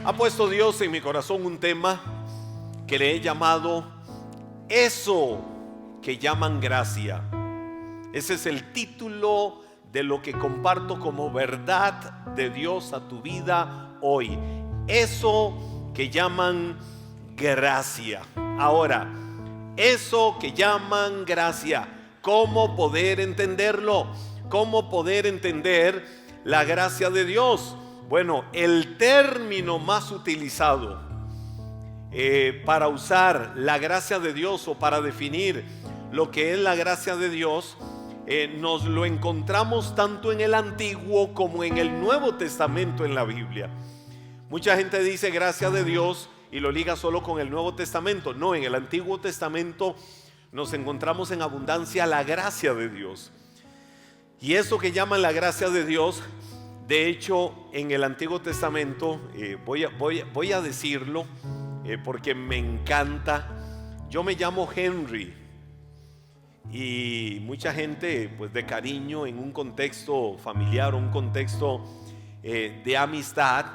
Ha puesto Dios en mi corazón un tema que le he llamado Eso que llaman gracia. Ese es el título de lo que comparto como verdad de Dios a tu vida hoy. Eso que llaman gracia. Ahora, eso que llaman gracia, ¿cómo poder entenderlo? ¿Cómo poder entender la gracia de Dios? Bueno, el término más utilizado para usar la gracia de Dios o para definir lo que es la gracia de Dios, nos lo encontramos tanto en el Antiguo como en el Nuevo Testamento en la Biblia. Mucha gente dice gracia de Dios y lo liga solo con el Nuevo Testamento. No, en el Antiguo Testamento nos encontramos en abundancia la gracia de Dios. Y eso que llaman la gracia de Dios, de hecho, en el Antiguo Testamento, voy a decirlo porque me encanta. Yo me llamo Henry y mucha gente, pues de cariño, en un contexto familiar, un contexto de amistad.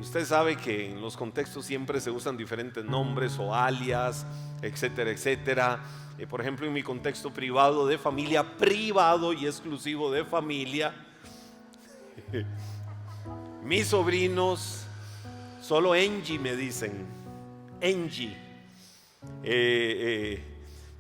Usted sabe que en los contextos siempre se usan diferentes nombres o alias, etcétera, etcétera. Por ejemplo, en mi contexto privado de familia, privado y exclusivo de familia, mis sobrinos solo Angie me dicen. Angie.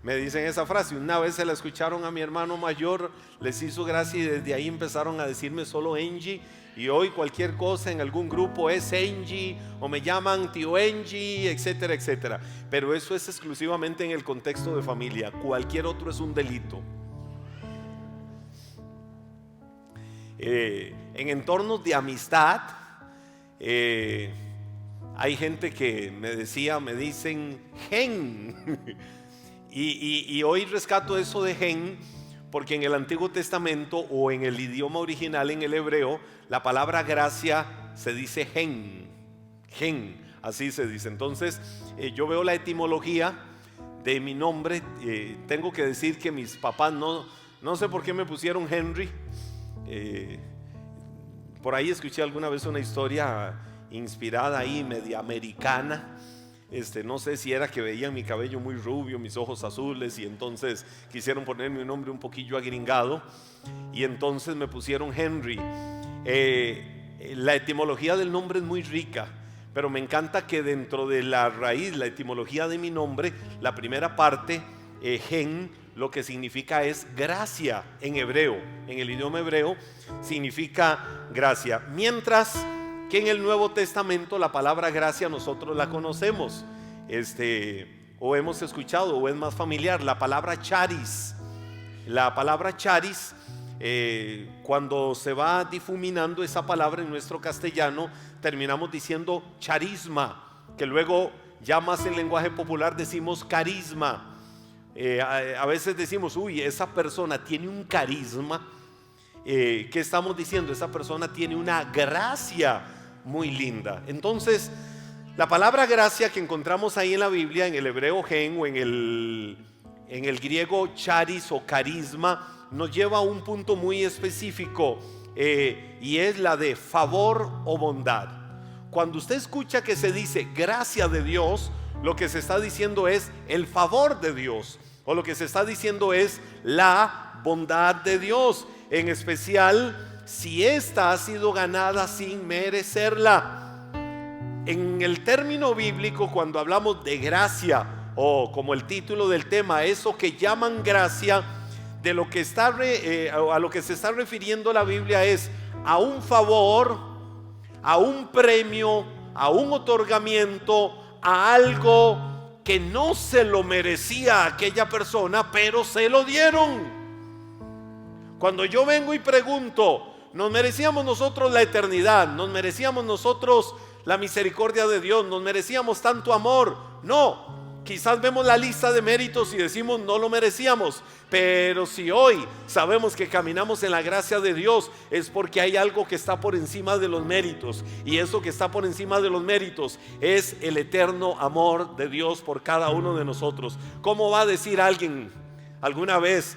Me dicen esa frase. Una vez se la escucharon a mi hermano mayor, les hizo gracia y desde ahí empezaron a decirme solo Angie. Y hoy cualquier cosa en algún grupo es Angie o me llaman tío Angie, etcétera, etcétera. Pero eso es exclusivamente en el contexto de familia. Cualquier otro es un delito. En entornos de amistad, hay gente que me dicen gen. y hoy rescato eso de gen, porque en el Antiguo Testamento o en el idioma original, en el hebreo, la palabra gracia se dice gen, así se dice. Entonces yo veo la etimología de mi nombre. Tengo que decir que mis papás no sé por qué me pusieron Henry. Por ahí escuché alguna vez una historia inspirada ahí, media americana. No sé si era que veían mi cabello muy rubio, mis ojos azules, y entonces quisieron ponerme un nombre un poquillo agringado, y entonces me pusieron Henry. La etimología del nombre es muy rica, pero me encanta que dentro de la raíz, la etimología de mi nombre, la primera parte, gen, lo que significa es gracia en hebreo. En el idioma hebreo significa gracia, mientras que en el Nuevo Testamento la palabra gracia nosotros la conocemos, o hemos escuchado, o es más familiar, la palabra charis. La palabra charis, cuando se va difuminando esa palabra en nuestro castellano, terminamos diciendo charisma, que luego ya más en lenguaje popular decimos carisma. A veces decimos, uy, esa persona tiene un carisma. ¿Qué estamos diciendo? Esa persona tiene una gracia muy linda. Entonces, la palabra gracia que encontramos ahí en la Biblia, en el hebreo gen o en el griego charis o carisma, nos lleva a un punto muy específico, y es la de favor o bondad. Cuando usted escucha que se dice gracia de Dios, lo que se está diciendo es el favor de Dios, o lo que se está diciendo es la bondad de Dios, en especial si esta ha sido ganada sin merecerla. En el término bíblico, cuando hablamos de gracia, o como el título del tema, eso que llaman gracia, de lo que a lo que se está refiriendo la Biblia es a un favor, a un premio, a un otorgamiento, a algo que no se lo merecía aquella persona, pero se lo dieron. Cuando yo vengo y pregunto, ¿nos merecíamos nosotros la eternidad? ¿Nos merecíamos nosotros la misericordia de Dios? ¿Nos merecíamos tanto amor? No. Quizás vemos la lista de méritos y decimos no lo merecíamos, pero si hoy sabemos que caminamos en la gracia de Dios, es porque hay algo que está por encima de los méritos, y eso que está por encima de los méritos es el eterno amor de Dios por cada uno de nosotros. ¿Cómo va a decir alguien alguna vez,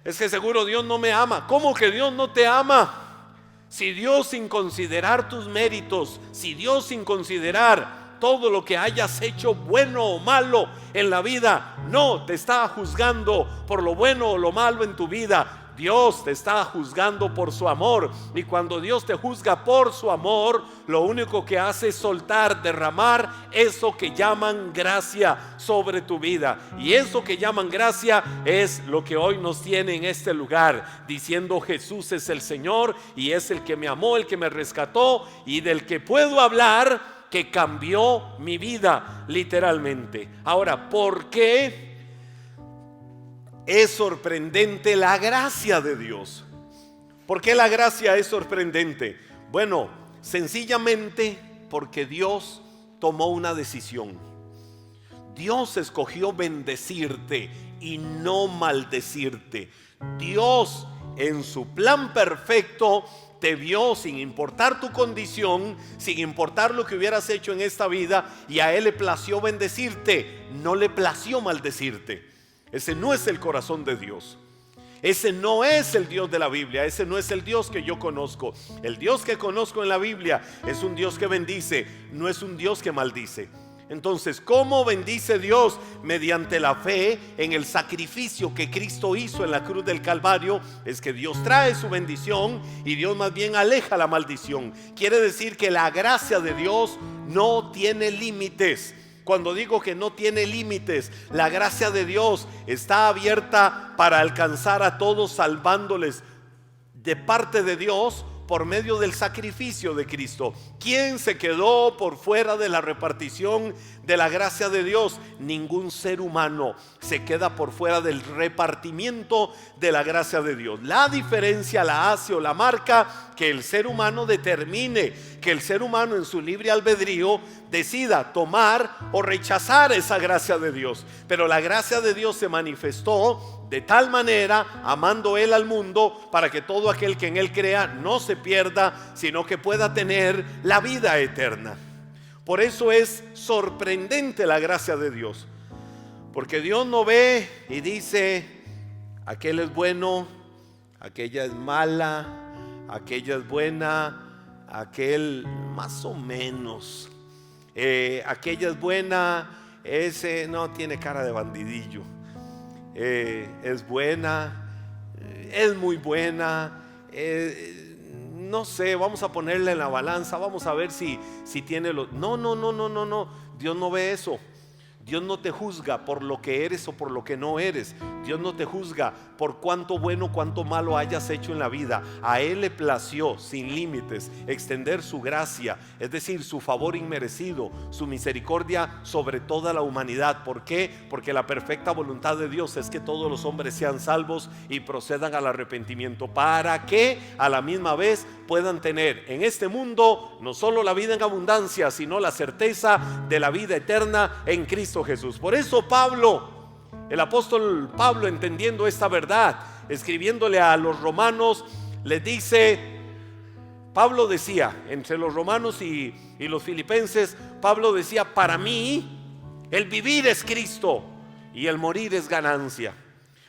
es que seguro Dios no me ama? ¿Cómo que Dios no te ama? Si Dios, sin considerar tus méritos, si Dios, sin considerar todo lo que hayas hecho, bueno o malo en la vida, no te está juzgando por lo bueno o lo malo en tu vida, Dios te está juzgando por su amor. Y cuando Dios te juzga por su amor, lo único que hace es soltar, derramar eso que llaman gracia sobre tu vida. Y eso que llaman gracia es lo que hoy nos tiene en este lugar, diciendo: Jesús es el Señor y es el que me amó, el que me rescató y del que puedo hablar, que cambió mi vida literalmente. Ahora, ¿por qué es sorprendente la gracia de Dios? ¿Por qué la gracia es sorprendente? Bueno, sencillamente porque Dios tomó una decisión. Dios escogió bendecirte y no maldecirte. Dios, en su plan perfecto, te vio sin importar tu condición, sin importar lo que hubieras hecho en esta vida, y a Él le plació bendecirte, no le plació maldecirte. Ese no es el corazón de Dios. Ese no es el Dios de la Biblia. Ese no es el Dios que yo conozco. El Dios que conozco en la Biblia es un Dios que bendice, no es un Dios que maldice. Entonces, ¿cómo bendice Dios? Mediante la fe en el sacrificio que Cristo hizo en la cruz del Calvario. Es que Dios trae su bendición y Dios más bien aleja la maldición. Quiere decir que la gracia de Dios no tiene límites. Cuando digo que no tiene límites, la gracia de Dios está abierta para alcanzar a todos, salvándoles de parte de Dios por medio del sacrificio de Cristo. ¿Quién se quedó por fuera de la repartición de la gracia de Dios? Ningún ser humano se queda por fuera del repartimiento de la gracia de Dios. La diferencia la hace o la marca que el ser humano determine, que el ser humano en su libre albedrío decida tomar o rechazar esa gracia de Dios. Pero la gracia de Dios se manifestó de tal manera, amando Él al mundo, para que todo aquel que en Él crea no se pierda, sino que pueda tener la vida eterna. Por eso es sorprendente la gracia de Dios, porque Dios no ve y dice: aquel es bueno, aquella es mala, aquella es buena, aquel más o menos, aquella es buena, ese no tiene cara de bandidillo. Es buena, es muy buena, no sé, vamos a ponerla en la balanza, vamos a ver si tiene los... No, Dios no ve eso. Dios no te juzga por lo que eres o por lo que no eres. Dios no te juzga por cuánto bueno, cuánto malo hayas hecho en la vida. A Él le plació, sin límites, extender su gracia, es decir, su favor inmerecido, su misericordia sobre toda la humanidad. ¿Por qué? Porque la perfecta voluntad de Dios es que todos los hombres sean salvos y procedan al arrepentimiento, para que a la misma vez puedan tener en este mundo no solo la vida en abundancia, sino la certeza de la vida eterna en Cristo Jesús. Por eso Pablo, el apóstol Pablo, entendiendo esta verdad, escribiéndole a los romanos, les dice, Pablo decía, entre los romanos y los filipenses, Pablo decía: para mí el vivir es Cristo y el morir es ganancia.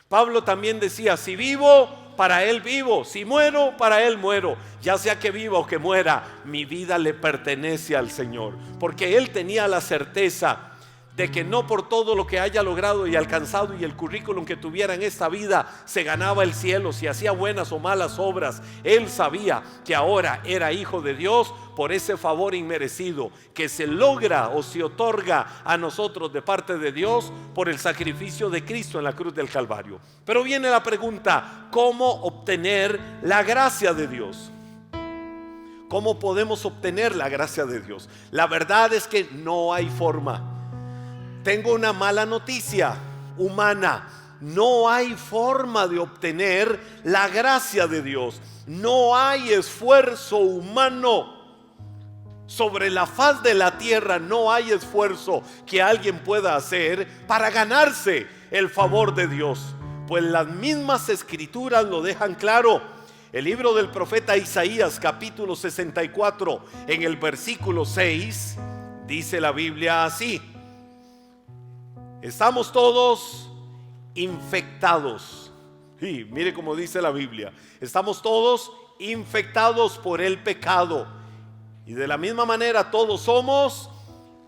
Pablo también decía: si vivo, para Él vivo; si muero, para Él muero. Ya sea que viva o que muera, mi vida le pertenece al Señor, porque Él tenía la certeza de que no por todo lo que haya logrado y alcanzado y el currículum que tuviera en esta vida se ganaba el cielo, si hacía buenas o malas obras. Él sabía que ahora era hijo de Dios por ese favor inmerecido que se logra o se otorga a nosotros de parte de Dios por el sacrificio de Cristo en la cruz del Calvario. Pero viene la pregunta: ¿cómo obtener la gracia de Dios? ¿Cómo podemos obtener la gracia de Dios? La verdad es que no hay forma. Tengo una mala noticia humana: no hay forma de obtener la gracia de Dios. No hay esfuerzo humano sobre la faz de la tierra, no hay esfuerzo que alguien pueda hacer para ganarse el favor de Dios, pues las mismas escrituras lo dejan claro. El libro del profeta Isaías, capítulo 64, en el versículo 6, dice la Biblia así: estamos todos infectados. Y mire cómo dice la Biblia: estamos todos infectados por el pecado. Y de la misma manera todos somos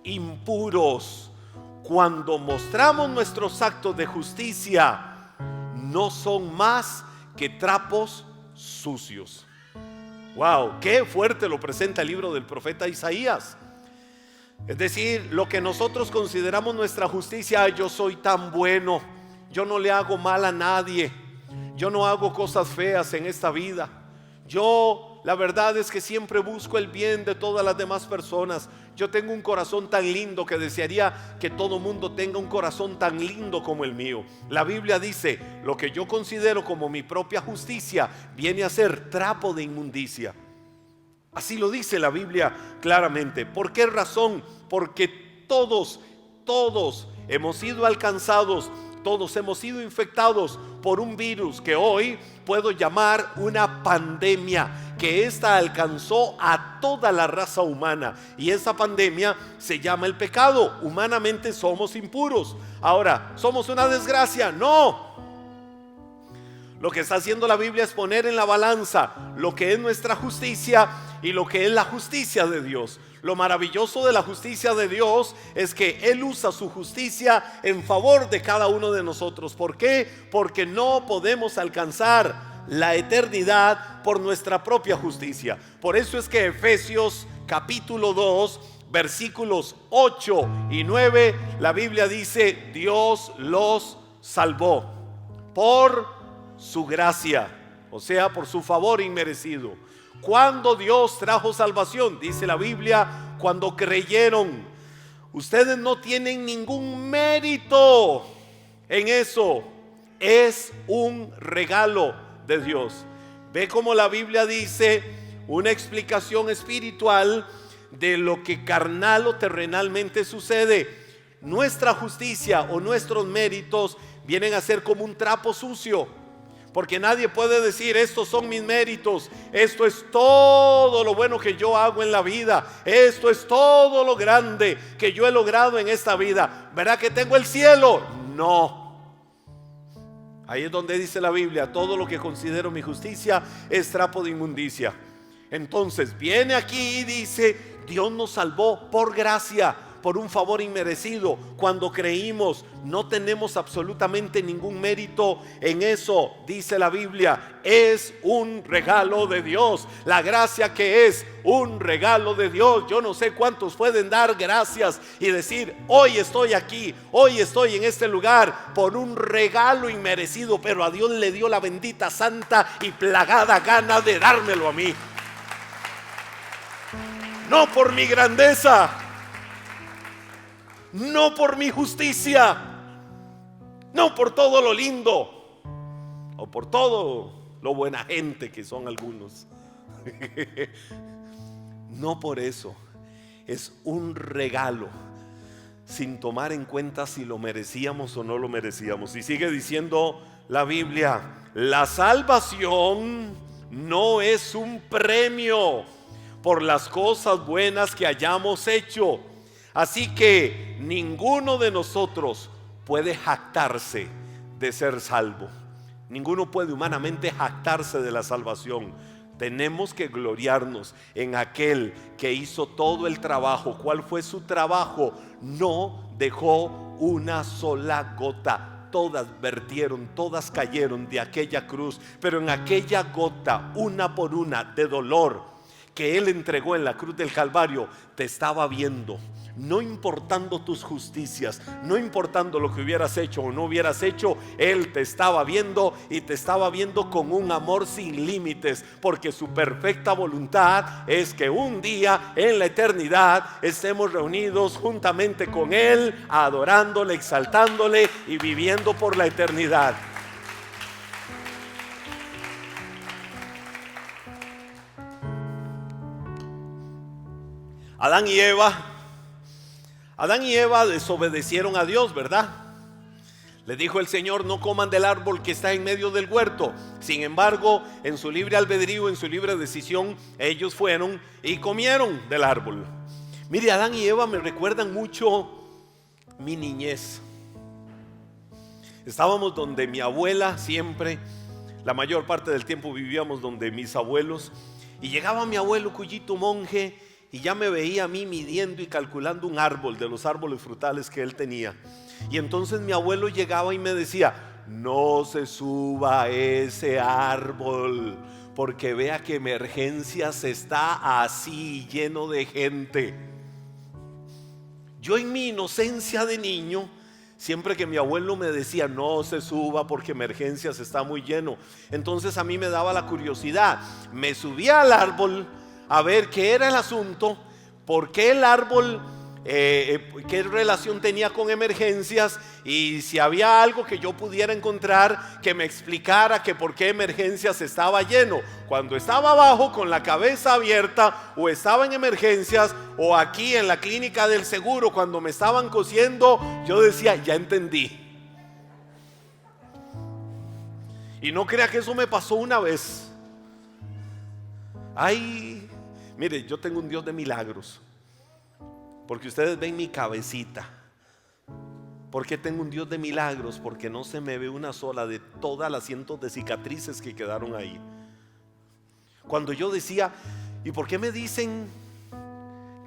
impuros. Cuando mostramos nuestros actos de justicia, no son más que trapos sucios. Wow, qué fuerte lo presenta el libro del profeta Isaías. Es decir, lo que nosotros consideramos nuestra justicia: yo soy tan bueno, yo no le hago mal a nadie, yo no hago cosas feas en esta vida, yo la verdad es que siempre busco el bien de todas las demás personas, yo tengo un corazón tan lindo que desearía que todo mundo tenga un corazón tan lindo como el mío. La Biblia dice: lo que yo considero como mi propia justicia viene a ser trapo de inmundicia. Así lo dice la Biblia claramente. ¿Por qué razón? Porque todos hemos sido alcanzados, todos hemos sido infectados por un virus que hoy puedo llamar una pandemia, que esta alcanzó a toda la raza humana, y esa pandemia se llama el pecado. Humanamente somos impuros. Ahora, ¿somos una desgracia? No. Lo que está haciendo la Biblia es poner en la balanza lo que es nuestra justicia y lo que es la justicia de Dios. Lo maravilloso de la justicia de Dios es que Él usa su justicia en favor de cada uno de nosotros. ¿Por qué? Porque no podemos alcanzar la eternidad por nuestra propia justicia. Por eso es que Efesios capítulo 2 versículos 8 y 9, la Biblia dice: Dios los salvó por su gracia, o sea, por su favor inmerecido. Cuando Dios trajo salvación, dice la Biblia, cuando creyeron. Ustedes no tienen ningún mérito en eso, es un regalo de Dios. Ve cómo la Biblia dice una explicación espiritual de lo que carnal o terrenalmente sucede. Nuestra justicia o nuestros méritos vienen a ser como un trapo sucio, porque nadie puede decir: estos son mis méritos, esto es todo lo bueno que yo hago en la vida, esto es todo lo grande que yo he logrado en esta vida. ¿Verdad que tengo el cielo? No. Ahí es donde dice la Biblia: todo lo que considero mi justicia es trapo de inmundicia. Entonces viene aquí y dice: Dios nos salvó por gracia, por un favor inmerecido. Cuando creímos, no tenemos absolutamente ningún mérito en eso. Dice la Biblia: es un regalo de Dios. La gracia que es un regalo de Dios. Yo no sé cuántos pueden dar gracias y decir: hoy estoy aquí, hoy estoy en este lugar por un regalo inmerecido, pero a Dios le dio la bendita, santa y plagada gana de dármelo a mí. No por mi grandeza, no por mi justicia, no por todo lo lindo o por todo lo buena gente que son algunos. No por eso. Es un regalo, sin tomar en cuenta si lo merecíamos o no lo merecíamos. Y sigue diciendo la Biblia: la salvación no es un premio por las cosas buenas que hayamos hecho. Así que ninguno de nosotros puede jactarse de ser salvo. Ninguno puede humanamente jactarse de la salvación. Tenemos que gloriarnos en aquel que hizo todo el trabajo. ¿Cuál fue su trabajo? No dejó una sola gota. Todas vertieron, todas cayeron de aquella cruz, pero en aquella gota, una por una, de dolor que Él entregó en la cruz del Calvario, te estaba viendo. No importando tus justicias, no importando lo que hubieras hecho o no hubieras hecho, Él te estaba viendo, y te estaba viendo con un amor sin límites, porque su perfecta voluntad es que un día en la eternidad estemos reunidos juntamente con Él, adorándole, exaltándole y viviendo por la eternidad. Adán y Eva desobedecieron a Dios, ¿verdad? Le dijo el Señor: no coman del árbol que está en medio del huerto. Sin embargo, en su libre albedrío, en su libre decisión, ellos fueron y comieron del árbol. Mire, Adán y Eva me recuerdan mucho mi niñez. Estábamos donde mi abuela siempre, La mayor parte del tiempo vivíamos donde mis abuelos, y llegaba mi abuelo Cuyito monje y ya me veía a mí midiendo y calculando un árbol de los árboles frutales que él tenía. Y entonces mi abuelo llegaba y me decía: no se suba a ese árbol, porque vea que Emergencias está así, lleno de gente. Yo en mi inocencia de niño, siempre que mi abuelo me decía no se suba porque Emergencias está muy lleno, entonces a mí me daba la curiosidad. Me subía al árbol a ver qué era el asunto, por qué el árbol, qué relación tenía con Emergencias, y si había algo que yo pudiera encontrar que me explicara que por qué Emergencias estaba lleno. Cuando estaba abajo con la cabeza abierta, o estaba en Emergencias, o aquí en la clínica del seguro cuando me estaban cosiendo, yo decía ya entendí. Y no crea que eso me pasó una vez. Ay, mire, yo tengo un Dios de milagros, porque ustedes ven mi cabecita. ¿Por qué tengo un Dios de milagros? Porque no se me ve una sola de todas las cientos de cicatrices que quedaron ahí. Cuando yo decía, ¿y por qué me dicen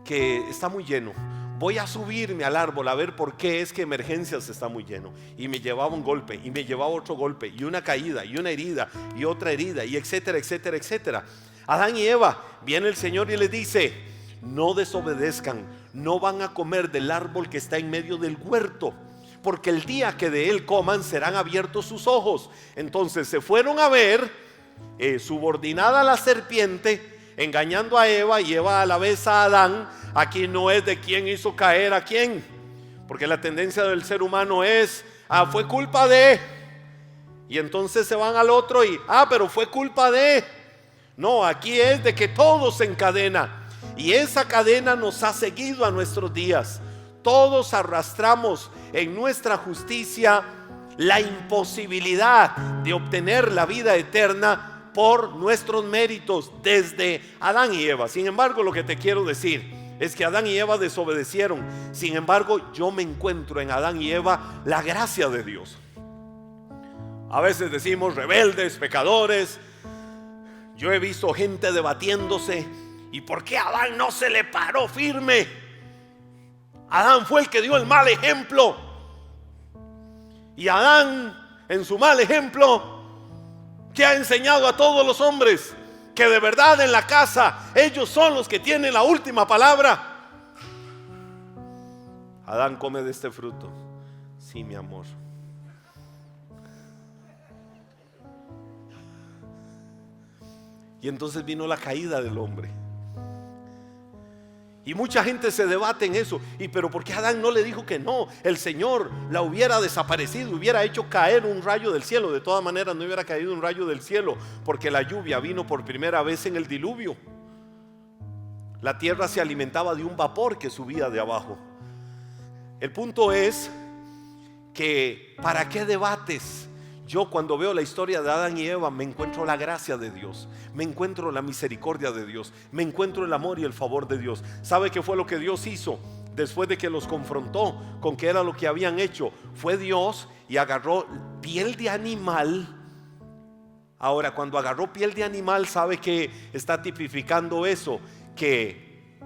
que está muy lleno? Voy a subirme al árbol a ver por qué es que Emergencias está muy lleno. Y me llevaba un golpe, y me llevaba otro golpe, y una caída, y una herida, y otra herida, y etcétera, etcétera, etcétera. Adán y Eva, viene el Señor y les dice: no desobedezcan, no van a comer del árbol que está en medio del huerto, porque el día que de él coman serán abiertos sus ojos. Entonces se fueron a ver, subordinada a la serpiente, engañando a Eva, y Eva a la vez a Adán. Aquí no es de quién hizo caer a quién, porque la tendencia del ser humano es: fue culpa de, y entonces se van al otro y pero fue culpa de. No, aquí es de que todo se encadena, y esa cadena nos ha seguido a nuestros días. Todos arrastramos en nuestra justicia la imposibilidad de obtener la vida eterna por nuestros méritos desde Adán y Eva. Sin embargo, lo que te quiero decir es que Adán y Eva desobedecieron. Sin embargo, yo me encuentro en Adán y Eva la gracia de Dios. A veces decimos rebeldes, pecadores. Yo he visto gente debatiéndose: ¿y por qué Adán no se le paró firme? Adán fue el que dio el mal ejemplo, y Adán, en su mal ejemplo, que ha enseñado a todos los hombres que de verdad en la casa ellos son los que tienen la última palabra. Adán, come de este fruto. Sí, mi amor. Y entonces vino la caída del hombre. Y mucha gente se debate en eso. Pero ¿por qué Adán no le dijo que no? El Señor la hubiera desaparecido, hubiera hecho caer un rayo del cielo. De todas maneras no hubiera caído un rayo del cielo, porque la lluvia vino por primera vez en el diluvio. La tierra se alimentaba de un vapor que subía de abajo. El punto es que ¿para qué debates? Yo, cuando veo la historia de Adán y Eva, me encuentro la gracia de Dios, me encuentro la misericordia de Dios, me encuentro el amor y el favor de Dios. ¿Sabe qué fue lo que Dios hizo después de que los confrontó con qué era lo que habían hecho? Fue Dios y agarró piel de animal. Ahora, cuando agarró piel de animal, ¿sabe qué está tipificando eso? Que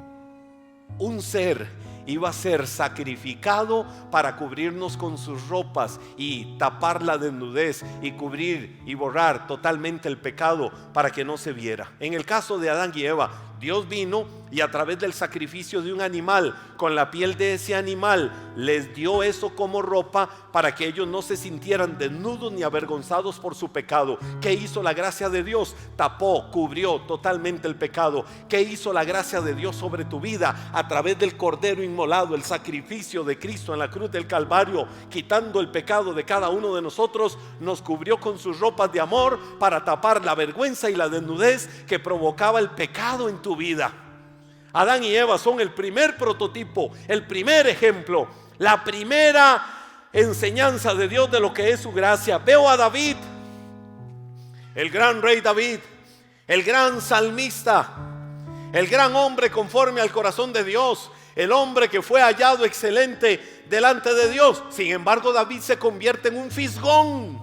un ser iba a ser sacrificado para cubrirnos con sus ropas y tapar la desnudez y cubrir y borrar totalmente el pecado para que no se viera. En el caso de Adán y Eva, Dios vino y a través del sacrificio de un animal, con la piel de ese animal, les dio eso como ropa para que ellos no se sintieran desnudos ni avergonzados por su pecado. ¿Qué hizo la gracia de Dios? Tapó, cubrió totalmente el pecado. ¿Qué hizo la gracia de Dios sobre tu vida? A través del Cordero inmolado, el sacrificio de Cristo en la cruz del Calvario, quitando el pecado de cada uno de nosotros, nos cubrió con sus ropas de amor para tapar la vergüenza y la desnudez que provocaba el pecado en tu vida. Adán y Eva son el primer prototipo, el primer ejemplo, la primera enseñanza de Dios de lo que es su gracia. Veo a David, el gran rey David, el gran salmista, el gran hombre conforme al corazón de Dios, el hombre que fue hallado excelente delante de Dios. Sin embargo, David se convierte en un fisgón.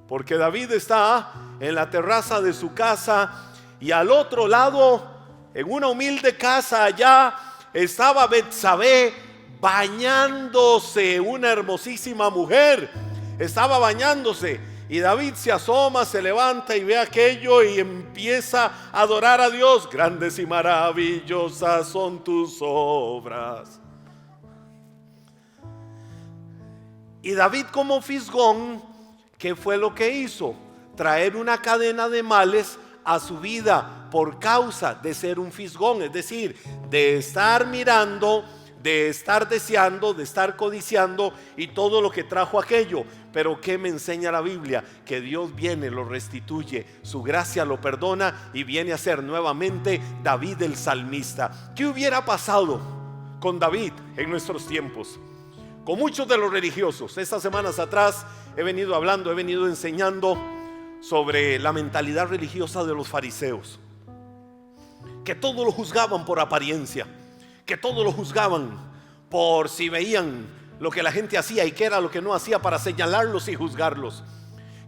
porque David está en la terraza de su casa y al otro lado, en una humilde casa allá, estaba Betsabé bañándose, una hermosísima mujer, estaba bañándose. Y David se asoma, se levanta y ve aquello y empieza a adorar a Dios. Grandes y maravillosas son tus obras. Y David, como fisgón, ¿qué fue lo que hizo? Traer una cadena de males a su vida por causa de ser un fisgón, es decir, de estar mirando, de estar deseando, de estar codiciando y todo lo que trajo aquello. Pero ¿qué me enseña la Biblia? Que Dios viene, lo restituye, su gracia lo perdona y viene a ser nuevamente David el salmista. ¿Qué hubiera pasado con David en nuestros tiempos? Con muchos de los religiosos. Estas semanas atrás he venido hablando, he venido enseñando sobre la mentalidad religiosa de los fariseos, que todo lo juzgaban por apariencia, que todo lo juzgaban por si veían lo que la gente hacía y qué era lo que no hacía, para señalarlos y juzgarlos.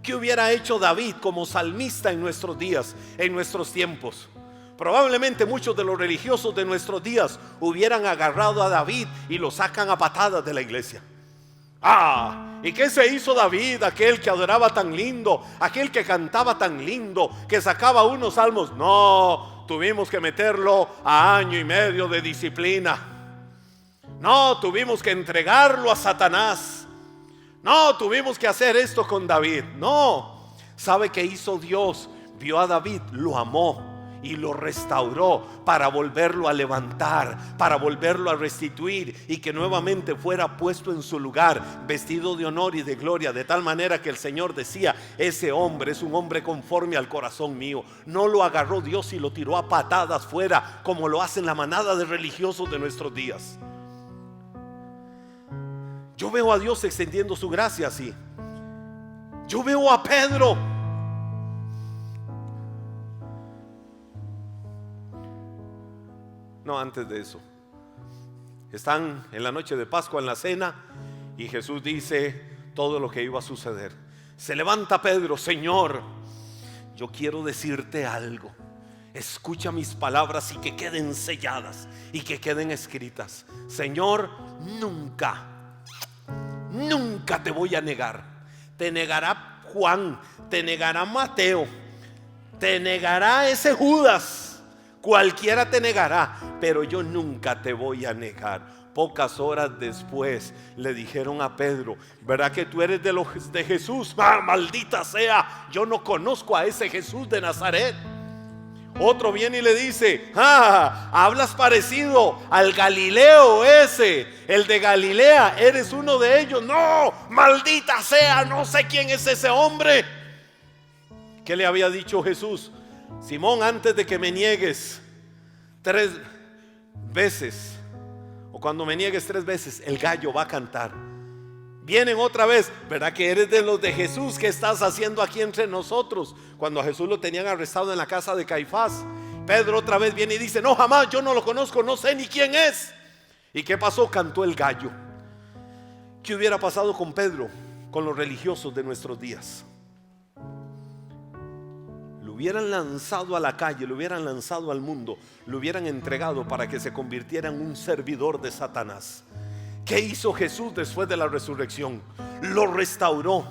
¿Qué hubiera hecho David como salmista en nuestros días, en nuestros tiempos? Probablemente muchos de los religiosos de nuestros días hubieran agarrado a David y lo sacan a patadas de la iglesia. ¿Y qué se hizo David, aquel que adoraba tan lindo, aquel que cantaba tan lindo, que sacaba unos salmos? No, tuvimos que meterlo a 1 año y medio de disciplina. No, tuvimos que entregarlo a Satanás. No, tuvimos que hacer esto con David. No, ¿sabe qué hizo Dios? Vio a David, lo amó y lo restauró para volverlo a levantar, para volverlo a restituir y que nuevamente fuera puesto en su lugar, vestido de honor y de gloria, de tal manera que el Señor decía: ese hombre es un hombre conforme al corazón mío. No lo agarró Dios y lo tiró a patadas fuera, como lo hacen la manada de religiosos de nuestros días. Yo veo a Dios extendiendo su gracia así. Yo veo a Pedro. No, antes de eso, están en la noche de Pascua, en la cena, y Jesús dice todo lo que iba a suceder. Se levanta Pedro: Señor, yo quiero decirte algo. Escucha mis palabras y que queden selladas y que queden escritas. Señor, nunca te voy a negar. Te negará Juan, te negará Mateo, te negará ese Judas. Cualquiera te negará, pero yo nunca te voy a negar. Pocas horas después le dijeron a Pedro: ¿verdad que tú eres de Jesús? Maldita sea, yo no conozco a ese Jesús de Nazaret. Otro viene y le dice: hablas parecido al Galileo ese, el de Galilea, eres uno de ellos. No, maldita sea, no sé quién es ese hombre. ¿Qué le había dicho Jesús? Simón, antes de que me niegues 3 veces, o cuando me niegues 3 veces, el gallo va a cantar. Vienen otra vez: ¿verdad que eres de los de Jesús? ¿Qué estás haciendo aquí entre nosotros? Cuando a Jesús lo tenían arrestado en la casa de Caifás. Pedro otra vez viene y dice: no, jamás, yo no lo conozco, no sé ni quién es. ¿Y qué pasó? Cantó el gallo. ¿Qué hubiera pasado con Pedro, con los religiosos de nuestros días? Lo hubieran lanzado a la calle, lo hubieran lanzado al mundo, lo hubieran entregado para que se convirtiera en un servidor de Satanás. ¿Qué hizo Jesús después de la resurrección? Lo restauró,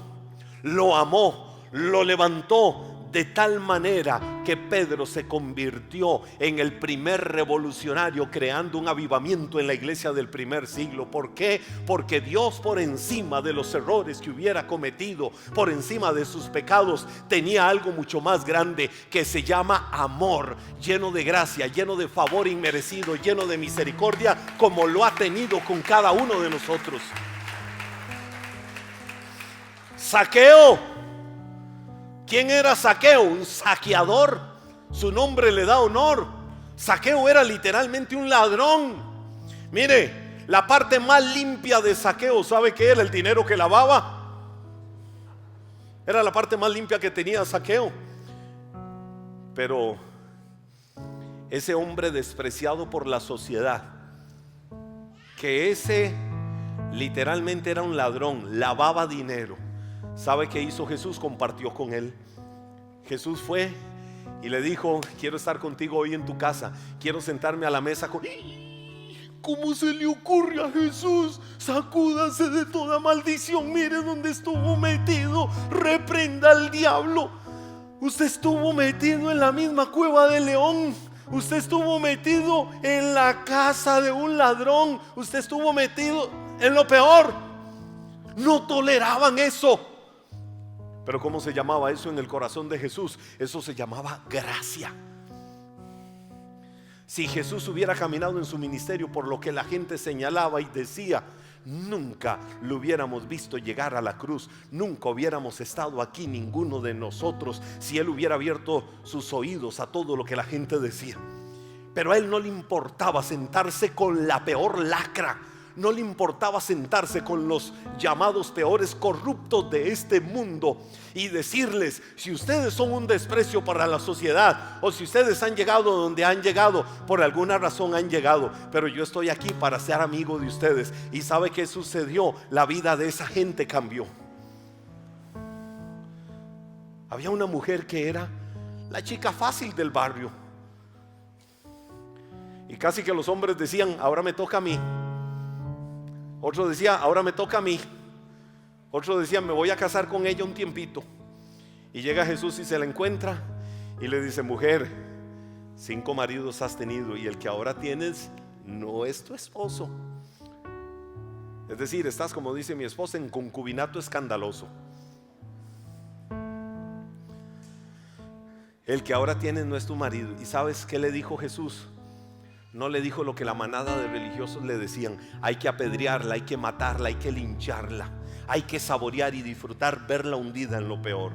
lo amó, lo levantó de tal manera que Pedro se convirtió en el primer revolucionario, creando un avivamiento en la iglesia del primer siglo. ¿Por qué? Porque Dios, por encima de los errores que hubiera cometido, por encima de sus pecados, tenía algo mucho más grande, que se llama amor, lleno de gracia, lleno de favor inmerecido, lleno de misericordia, como lo ha tenido con cada uno de nosotros. Zaqueo. ¿Quién era Zaqueo? Un saqueador. Su nombre le da honor. Zaqueo era literalmente un ladrón. Mire, la parte más limpia de Zaqueo, ¿sabe qué era? El dinero que lavaba. Era la parte más limpia que tenía Zaqueo. Pero ese hombre despreciado por la sociedad, que ese literalmente era un ladrón, lavaba dinero, ¿Sabe qué hizo Jesús? Compartió con él. Jesús fue y le dijo: quiero estar contigo hoy en tu casa, quiero sentarme a la mesa con... ¿Cómo se le ocurre a Jesús? Sacúdase de toda maldición, mire dónde estuvo metido, reprenda al diablo. Usted estuvo metido en la misma cueva del león, usted estuvo metido en la casa de un ladrón, usted estuvo metido en lo peor. No toleraban eso. Pero ¿cómo se llamaba eso en el corazón de Jesús? Eso se llamaba gracia. Si Jesús hubiera caminado en su ministerio por lo que la gente señalaba y decía, nunca lo hubiéramos visto llegar a la cruz, nunca hubiéramos estado aquí ninguno de nosotros, si Él hubiera abierto sus oídos a todo lo que la gente decía. Pero a Él no le importaba sentarse con la peor lacra, no le importaba sentarse con los llamados peores corruptos de este mundo y decirles: si ustedes son un desprecio para la sociedad, o si ustedes han llegado donde han llegado, por alguna razón han llegado, pero yo estoy aquí para ser amigo de ustedes. ¿Y sabe qué sucedió? La vida de esa gente cambió. Había una mujer que era la chica fácil del barrio, y casi que los hombres decían: ahora me toca a mí. Otro decía: ahora me toca a mí. Otro decía: me voy a casar con ella un tiempito. Y llega Jesús y se la encuentra y le dice: mujer, 5 maridos has tenido y el que ahora tienes no es tu esposo. Es decir, estás, como dice mi esposa, en concubinato escandaloso. El que ahora tienes no es tu marido. ¿Y sabes qué le dijo Jesús? No le dijo lo que la manada de religiosos le decían: hay que apedrearla, hay que matarla, hay que lincharla, hay que saborear y disfrutar verla hundida en lo peor.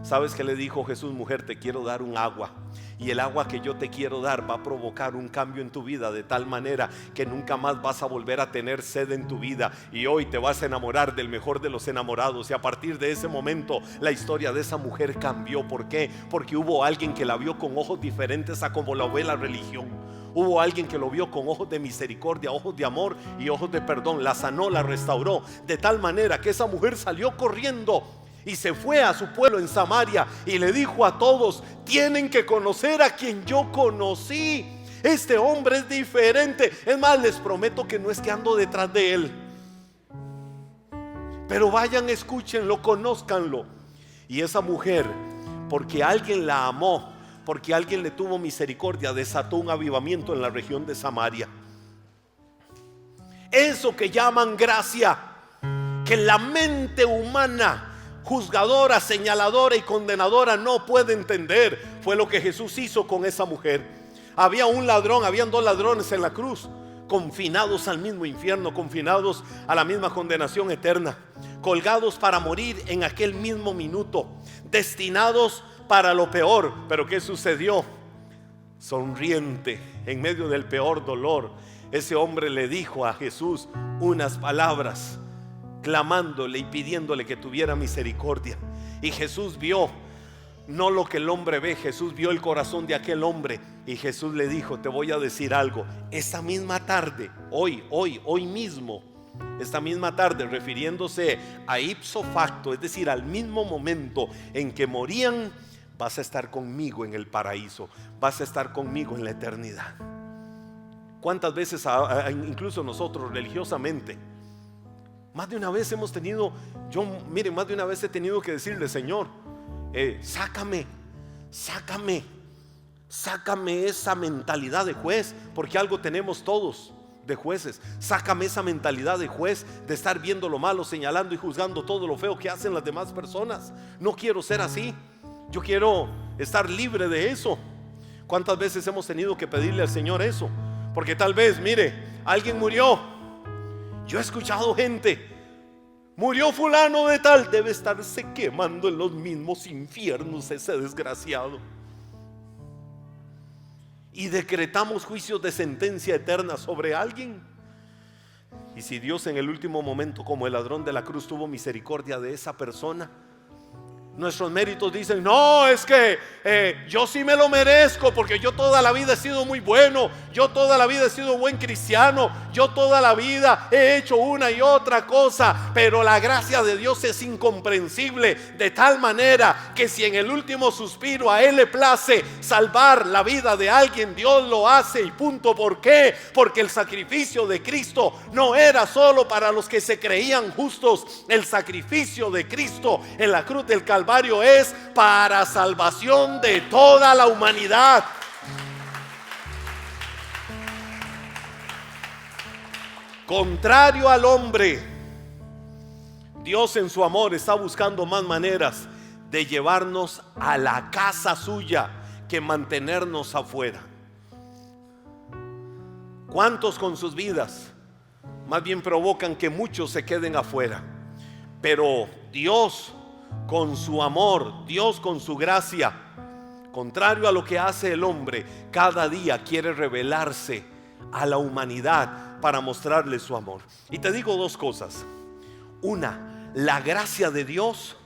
¿Sabes qué le dijo Jesús? Mujer, te quiero dar un agua, y el agua que yo te quiero dar va a provocar un cambio en tu vida, de tal manera que nunca más vas a volver a tener sed en tu vida, y hoy te vas a enamorar del mejor de los enamorados. Y a partir de ese momento la historia de esa mujer cambió. ¿Por qué? Porque hubo alguien que la vio con ojos diferentes a como la ve la religión. Hubo alguien que lo vio con ojos de misericordia, ojos de amor y ojos de perdón. La sanó, la restauró, de tal manera que esa mujer salió corriendo y se fue a su pueblo en Samaria y le dijo a todos: tienen que conocer a quien yo conocí. Este hombre es diferente. Es más, les prometo que no es que ando detrás de él, pero vayan, escúchenlo, conózcanlo. Y esa mujer, porque alguien la amó, porque alguien le tuvo misericordia, desató un avivamiento en la región de Samaria. Eso que llaman gracia, que la mente humana juzgadora, señaladora y condenadora no puede entender, fue lo que Jesús hizo con esa mujer. Había un ladrón, habían 2 ladrones en la cruz, confinados al mismo infierno, confinados a la misma condenación eterna, colgados para morir en aquel mismo minuto, destinados para lo peor. Pero ¿qué sucedió? Sonriente en medio del peor dolor, ese hombre le dijo a Jesús unas palabras, clamándole y pidiéndole que tuviera misericordia. Y Jesús vio no lo que el hombre ve, Jesús vio el corazón de aquel hombre. Y Jesús le dijo: te voy a decir algo, esta misma tarde, hoy mismo, esta misma tarde, refiriéndose a ipso facto, es decir, al mismo momento en que morían, vas a estar conmigo en el paraíso, vas a estar conmigo en la eternidad. ¿Cuántas veces, incluso nosotros religiosamente, más de una vez hemos tenido, más de una vez he tenido que decirle: Señor, sácame esa mentalidad de juez, porque algo tenemos todos de jueces. Sácame esa mentalidad de juez, de estar viendo lo malo, señalando y juzgando todo lo feo que hacen las demás personas. No quiero ser así, yo quiero estar libre de eso. ¿Cuántas veces hemos tenido que pedirle al Señor eso? Porque tal vez, mire, alguien murió. Yo he escuchado gente: murió fulano de tal, debe estarse quemando en los mismos infiernos ese desgraciado. Y decretamos juicios de sentencia eterna sobre alguien. Y si Dios en el último momento, como el ladrón de la cruz, tuvo misericordia de esa persona, Nuestros méritos dicen, no, es que yo sí me lo merezco porque yo toda la vida he sido muy bueno, yo toda la vida he sido buen cristiano, yo toda la vida he hecho una y otra cosa. Pero la gracia de Dios es incomprensible, de tal manera que si en el último suspiro a Él le place salvar la vida de alguien, Dios lo hace y punto. ¿Por qué? Porque el sacrificio de Cristo no era solo para los que se creían justos. El sacrificio de Cristo en la cruz del Calvario es para salvación de toda la humanidad. Contrario al hombre, Dios en su amor está buscando más maneras de llevarnos a la casa suya que mantenernos afuera. ¿Cuántos con sus vidas más bien provocan que muchos se queden afuera? Pero Dios con su amor, Dios con su gracia, contrario a lo que hace el hombre, cada día quiere revelarse a la humanidad para mostrarle su amor. Y te digo dos cosas. Una, la gracia de Dios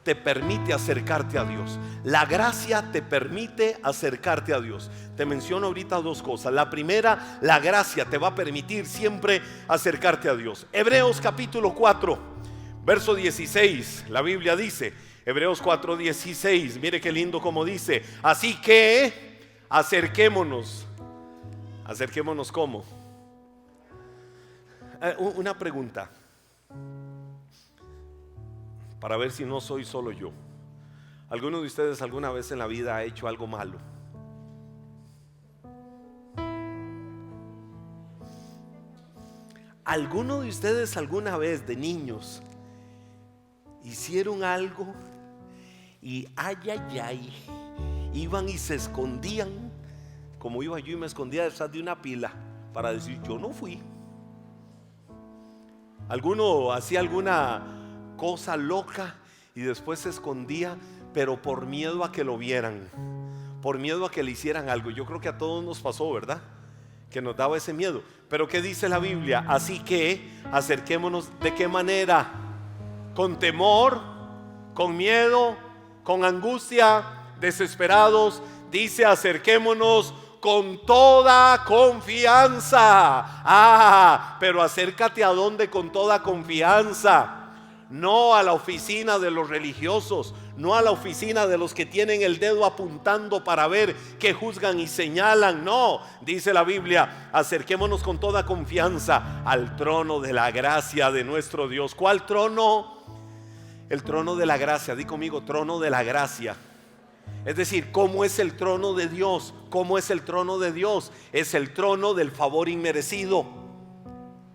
te permite acercarte a Dios. La gracia te permite acercarte a Dios. Te menciono ahorita dos cosas. La primera, la gracia te va a permitir siempre acercarte a Dios. Hebreos capítulo 4 verso 16, la Biblia dice, Hebreos 4:16, mire qué lindo como dice, así que acerquémonos. ¿Acerquémonos cómo? Una pregunta, para ver si no soy solo yo. ¿Alguno de ustedes alguna vez en la vida ha hecho algo malo? ¿Alguno de ustedes alguna vez de niños hicieron algo y iban y se escondían, como iba yo y me escondía detrás de una pila para decir yo no fui? ¿Alguno hacía alguna cosa loca y después se escondía, pero por miedo a que lo vieran, por miedo a que le hicieran algo? Yo creo que a todos nos pasó, ¿verdad? Que nos daba ese miedo. Pero ¿qué dice la Biblia? Así que acerquémonos. ¿De qué manera? Con temor, con miedo, con angustia, desesperados. Dice acerquémonos con toda confianza. Pero acércate a dónde con toda confianza. No a la oficina de los religiosos, no a la oficina de los que tienen el dedo apuntando para ver que juzgan y señalan. No, dice la Biblia, acerquémonos con toda confianza al trono de la gracia de nuestro Dios. ¿Cuál trono? El trono de la gracia. Di conmigo, trono de la gracia. Es decir, ¿cómo es el trono de Dios? ¿Cómo es el trono de Dios? Es el trono del favor inmerecido.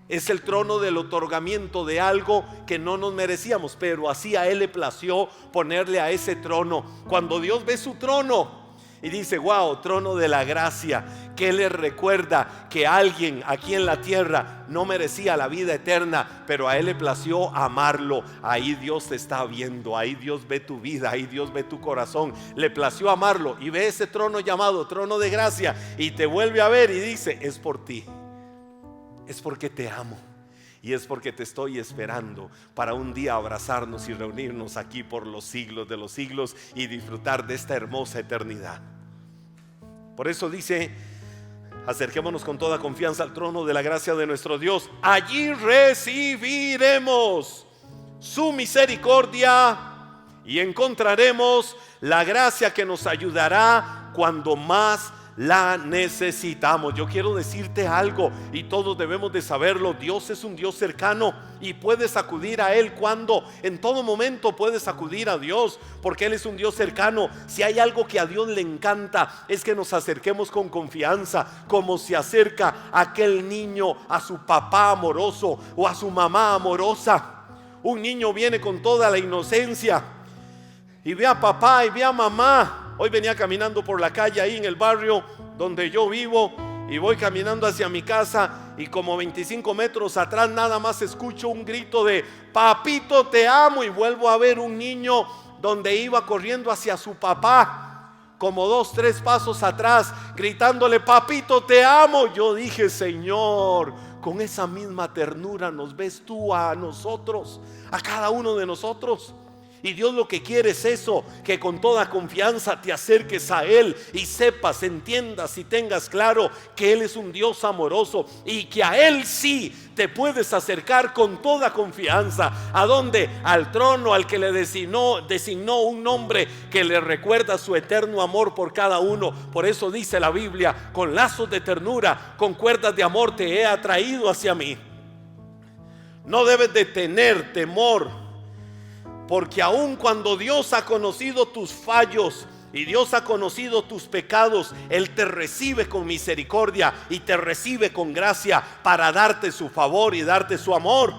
Es el trono del otorgamiento de algo que no nos merecíamos, pero así a Él le plació ponerle a ese trono. Cuando Dios ve su trono y dice, wow, trono de la gracia, que le recuerda que alguien aquí en la tierra no merecía la vida eterna, pero a Él le plació amarlo. Ahí Dios te está viendo, ahí Dios ve tu vida, ahí Dios ve tu corazón. Le plació amarlo y ve ese trono llamado trono de gracia y te vuelve a ver y dice, es por ti, es porque te amo y es porque te estoy esperando para un día abrazarnos y reunirnos aquí por los siglos de los siglos y disfrutar de esta hermosa eternidad. Por eso dice, acerquémonos con toda confianza al trono de la gracia de nuestro Dios. Allí recibiremos su misericordia y encontraremos la gracia que nos ayudará cuando más la necesitamos. Yo quiero decirte algo y todos debemos de saberlo. Dios es un Dios cercano y puedes acudir a Él cuando, en todo momento puedes acudir a Dios, porque Él es un Dios cercano. Si hay algo que a Dios le encanta, es que nos acerquemos con confianza, como se acerca aquel niño a su papá amoroso o a su mamá amorosa. Un niño viene con toda la inocencia y ve a papá y ve a mamá. Hoy venía caminando por la calle ahí en el barrio donde yo vivo y voy caminando hacia mi casa y como 25 metros atrás nada más escucho un grito de papito te amo, y vuelvo a ver un niño donde iba corriendo hacia su papá como 2-3 pasos atrás gritándole papito te amo. Yo dije, Señor, con esa misma ternura nos ves tú a nosotros, a cada uno de nosotros. Y Dios lo que quiere es eso, que con toda confianza te acerques a Él y sepas, entiendas y tengas claro que Él es un Dios amoroso y que a Él sí te puedes acercar con toda confianza. ¿A dónde? Al trono al que le designó un nombre que le recuerda su eterno amor por cada uno. Por eso dice la Biblia: con lazos de ternura, con cuerdas de amor te he atraído hacia mí. No debes de tener temor, porque aun cuando Dios ha conocido tus fallos y Dios ha conocido tus pecados, Él te recibe con misericordia y te recibe con gracia para darte su favor y darte su amor.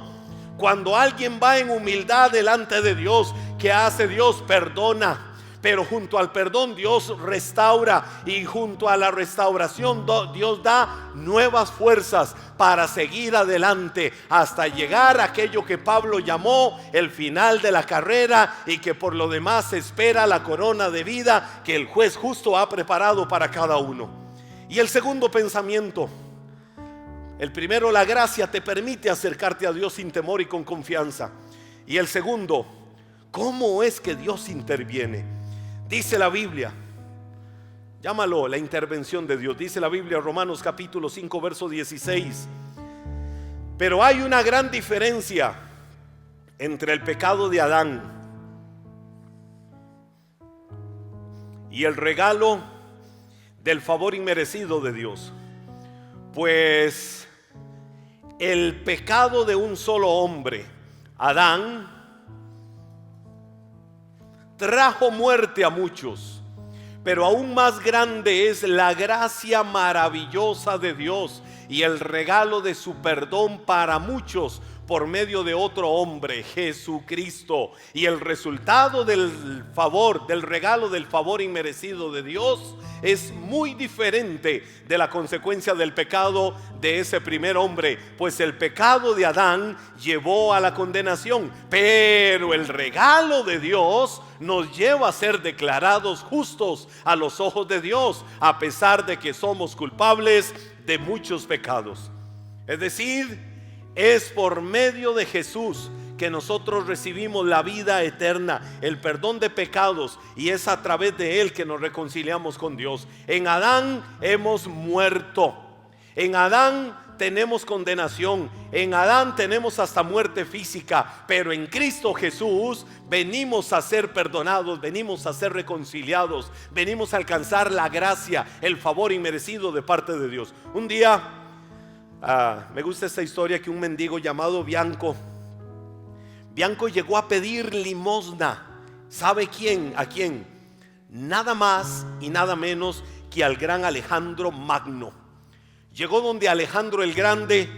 Cuando alguien va en humildad delante de Dios, ¿qué hace Dios? Perdona. Pero junto al perdón Dios restaura, y junto a la restauración Dios da nuevas fuerzas para seguir adelante hasta llegar a aquello que Pablo llamó el final de la carrera, y que por lo demás espera la corona de vida que el juez justo ha preparado para cada uno. Y el segundo pensamiento: el primero, la gracia te permite acercarte a Dios sin temor y con confianza. Y el segundo, ¿cómo es que Dios interviene? Dice la Biblia, llámalo la intervención de Dios. Dice la Biblia, Romanos capítulo 5 verso 16: pero hay una gran diferencia entre el pecado de Adán y el regalo del favor inmerecido de Dios. Pues el pecado de un solo hombre, Adán, trajo muerte a muchos, pero aún más grande es la gracia maravillosa de Dios y el regalo de su perdón para muchos por medio de otro hombre, Jesucristo. Y el resultado del favor, del regalo del favor inmerecido de Dios, es muy diferente de la consecuencia del pecado de ese primer hombre, pues el pecado de Adán llevó a la condenación, pero el regalo de Dios nos lleva a ser declarados justos a los ojos de Dios, a pesar de que somos culpables de muchos pecados. Es decir, es por medio de Jesús que nosotros recibimos la vida eterna, el perdón de pecados, y es a través de Él que nos reconciliamos con Dios. En Adán hemos muerto, en Adán tenemos condenación, en Adán tenemos hasta muerte física, pero en Cristo Jesús venimos a ser perdonados, venimos a ser reconciliados, venimos a alcanzar la gracia, el favor inmerecido de parte de Dios. Un día, me gusta esta historia, que un mendigo llamado Bianco llegó a pedir limosna. ¿Sabe quién? ¿A quién? Nada más y nada menos que al gran Alejandro Magno. Llegó donde Alejandro el Grande,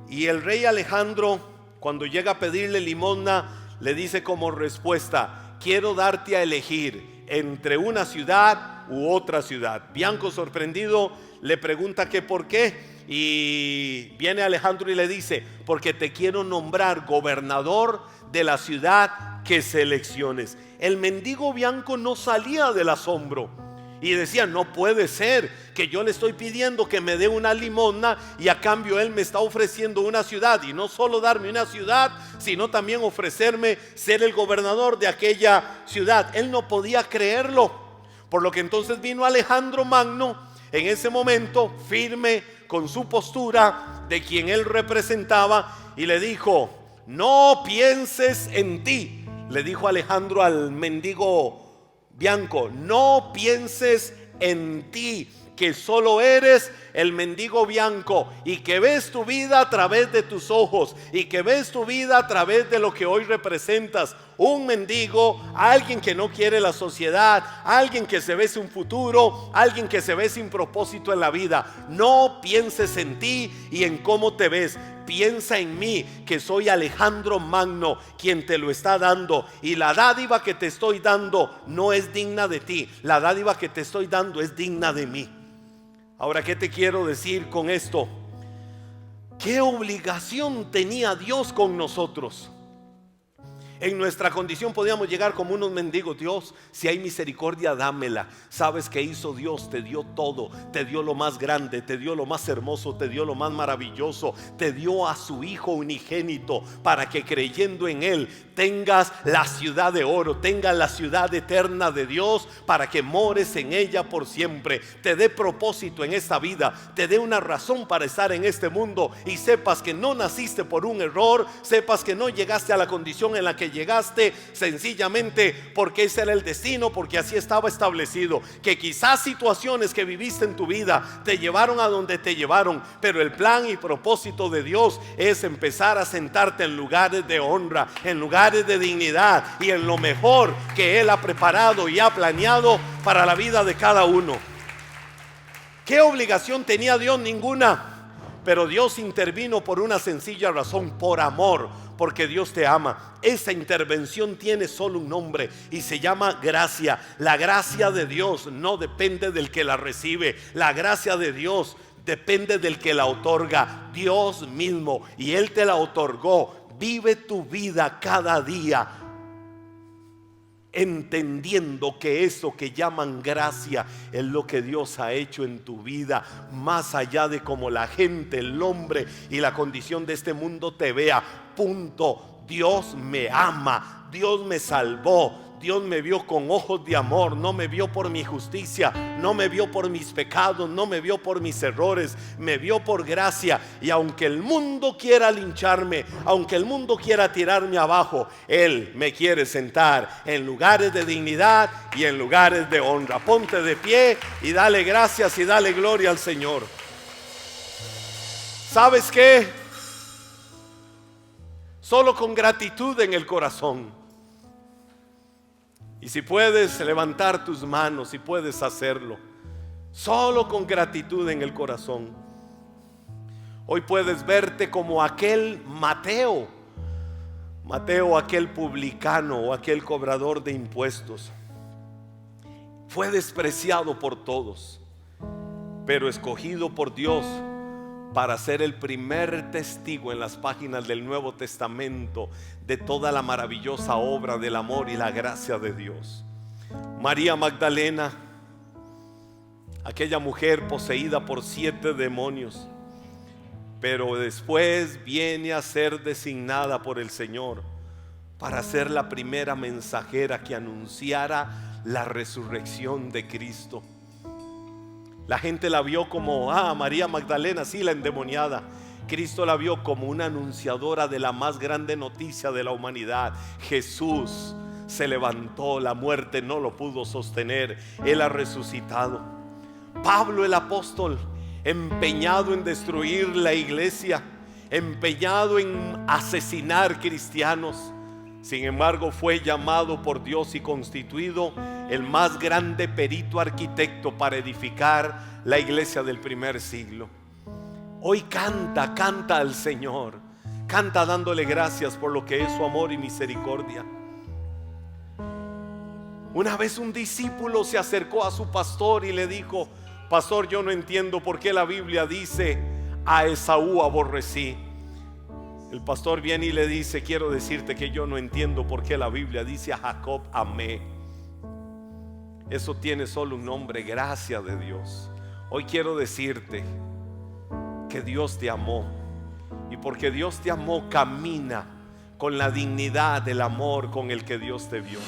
y el rey Alejandro, cuando llega a pedirle limosna, le dice como respuesta: quiero darte a elegir entre una ciudad u otra ciudad. Bianco, sorprendido, le pregunta que por qué. Y viene Alejandro y le dice: porque te quiero nombrar gobernador de la ciudad que selecciones. El mendigo Bianco no salía del asombro y decía: no puede ser que yo le estoy pidiendo que me dé una limosna y a cambio él me está ofreciendo una ciudad, y no solo darme una ciudad, sino también ofrecerme ser el gobernador de aquella ciudad. Él no podía creerlo, por lo que entonces vino Alejandro Magno, en ese momento firme con su postura de quien él representaba, y le dijo: no pienses en ti. Le dijo Alejandro al mendigo Bianco: no pienses en ti, que solo eres el mendigo Bianco, y que ves tu vida a través de tus ojos, y que ves tu vida a través de lo que hoy representas. Un mendigo, alguien que no quiere la sociedad, alguien que se ve sin futuro, alguien que se ve sin propósito en la vida. No pienses en ti y en cómo te ves. Piensa en mí, que soy Alejandro Magno quien te lo está dando, y la dádiva que te estoy dando no es digna de ti, la dádiva que te estoy dando es digna de mí. Ahora, ¿qué te quiero decir con esto? ¿Qué obligación tenía Dios con nosotros? En nuestra condición podíamos llegar como unos mendigos. Dios, si hay misericordia, dámela. ¿Sabes qué hizo Dios? Te dio todo. Te dio lo más grande, te dio lo más hermoso, te dio lo más maravilloso. Te dio a su Hijo unigénito para que creyendo en Él tengas la ciudad de oro, tengas la ciudad eterna de Dios, para que mores en ella por siempre. Te dé propósito en esta vida, te dé una razón para estar en este mundo, y sepas que no naciste por un error, sepas que no llegaste a la condición en la que llegaste sencillamente porque ese era el destino, porque así estaba establecido. Que quizás situaciones que viviste en tu vida te llevaron a donde te llevaron, pero el plan y propósito de Dios es empezar a sentarte en lugares de honra, en lugares de dignidad y en lo mejor que Él ha preparado y ha planeado para la vida de cada uno. ¿Qué obligación tenía Dios? Ninguna. Pero Dios intervino por una sencilla razón: por amor, porque Dios te ama. Esa intervención tiene solo un nombre y se llama gracia. La gracia de Dios no depende del que la recibe. La gracia de Dios depende del que la otorga, Dios mismo, y Él te la otorgó. Vive tu vida cada día entendiendo que eso que llaman gracia es lo que Dios ha hecho en tu vida, más allá de cómo la gente, el hombre y la condición de este mundo te vea. Punto. Dios me ama, Dios me salvó, Dios me vio con ojos de amor, no me vio por mi justicia, no me vio por mis pecados, no me vio por mis errores, me vio por gracia. Y aunque el mundo quiera lincharme, aunque el mundo quiera tirarme abajo, Él me quiere sentar en lugares de dignidad y en lugares de honra. Ponte de pie y dale gracias y dale gloria al Señor. ¿Sabes qué? Solo con gratitud en el corazón. Y si puedes levantar tus manos, si puedes hacerlo, solo con gratitud en el corazón. Hoy puedes verte como aquel Mateo, aquel publicano o aquel cobrador de impuestos. Fue despreciado por todos, pero escogido por Dios para ser el primer testigo en las páginas del Nuevo Testamento de toda la maravillosa obra del amor y la gracia de Dios. María Magdalena, aquella mujer poseída por 7 demonios, pero después viene a ser designada por el Señor para ser la primera mensajera que anunciara la resurrección de Cristo. La gente la vio como, María Magdalena, sí, la endemoniada. Cristo la vio como una anunciadora de la más grande noticia de la humanidad. Jesús se levantó, la muerte no lo pudo sostener, Él ha resucitado. Pablo el apóstol, empeñado en destruir la iglesia, empeñado en asesinar cristianos, sin embargo fue llamado por Dios y constituido el más grande perito arquitecto para edificar la iglesia del primer siglo. Hoy canta al Señor, canta dándole gracias por lo que es su amor y misericordia. Una vez un discípulo se acercó a su pastor y le dijo: pastor, yo no entiendo por qué la Biblia dice a Esaú aborrecí. El pastor viene y le dice: quiero decirte que yo no entiendo por qué la Biblia dice a Jacob amé. Eso tiene solo un nombre: gracia de Dios. Hoy quiero decirte que Dios te amó, y porque Dios te amó, camina con la dignidad del amor con el que Dios te vio.